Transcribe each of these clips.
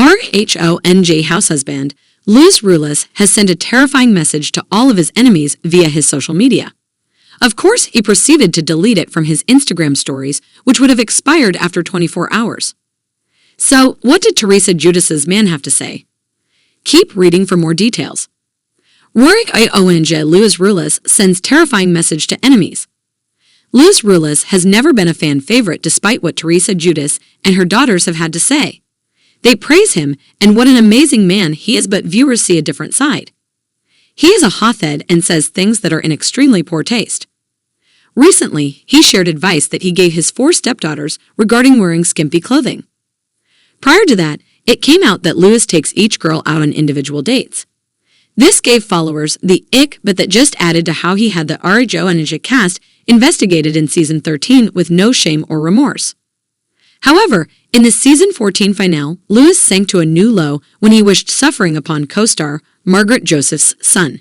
RHONJ house husband, Ruelas, has sent a terrifying message to all of his enemies via his social media. Of course, he proceeded to delete it from his Instagram stories, which would have expired after 24 hours. So, what did Teresa Giudice's man have to say? Keep reading for more details. RHONJ Ruelas sends terrifying message to enemies. Ruelas has never been a fan favorite despite what Teresa Giudice and her daughters have had to say. They praise him and what an amazing man he is, but viewers see a different side. He is a hothead and says things that are in extremely poor taste. Recently, he shared advice that he gave his 4 stepdaughters regarding wearing skimpy clothing. Prior to that, it came out that Lewis takes each girl out on individual dates. This gave followers the ick, but that just added to how he had the RHONJ cast investigated in season 13 with no shame or remorse. However, in the season 14 finale, Lewis sank to a new low when he wished suffering upon co-star Margaret Joseph's son.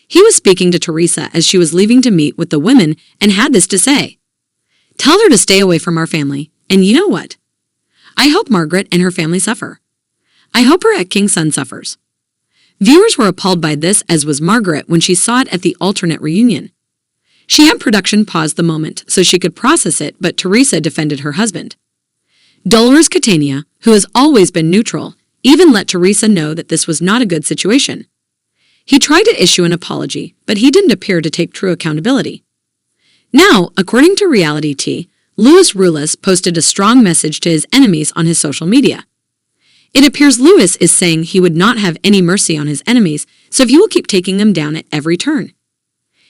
He was speaking to Teresa as she was leaving to meet with the women and had this to say: "Tell her to stay away from our family, and you know what? I hope Margaret and her family suffer. I hope her king son suffers." Viewers were appalled by this, as was Margaret when she saw it at the alternate reunion. She had production pause the moment so she could process it, but Teresa defended her husband. Dolores Catania, who has always been neutral, even let Teresa know that this was not a good situation. He tried to issue an apology, but he didn't appear to take true accountability. Now, according to Reality T, Ruelas posted a strong message to his enemies on his social media. It appears Lewis is saying he would not have any mercy on his enemies, so he will keep taking them down at every turn.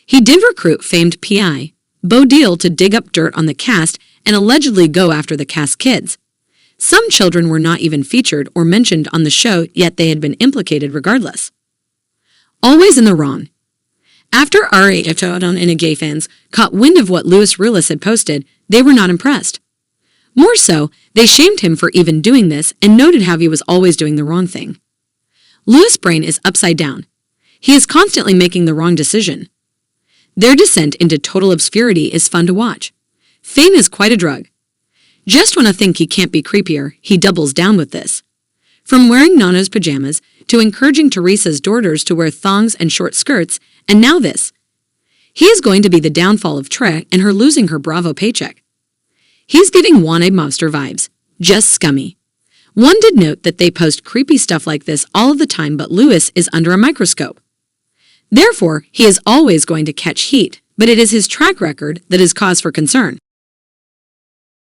He did recruit famed PI Bo Deal to dig up dirt on the cast and allegedly go after the cast kids. Some children were not even featured or mentioned on the show, yet they had been implicated regardless. Always in the wrong. After RHONJ fans caught wind of what Ruelas had posted, they were not impressed. More so, they shamed him for even doing this and noted how he was always doing the wrong thing. Lewis' brain is upside down. He is constantly making the wrong decision. Their descent into total obscurity is fun to watch. Fame is quite a drug. Just when I think he can't be creepier, he doubles down with this. From wearing Nano's pajamas to encouraging Teresa's daughters to wear thongs and short skirts, and now this. He is going to be the downfall of Tre and her losing her Bravo paycheck. He's giving wanted mobster vibes, just scummy. One did note that they post creepy stuff like this all of the time, but Lewis is under a microscope. Therefore, he is always going to catch heat, but it is his track record that is cause for concern.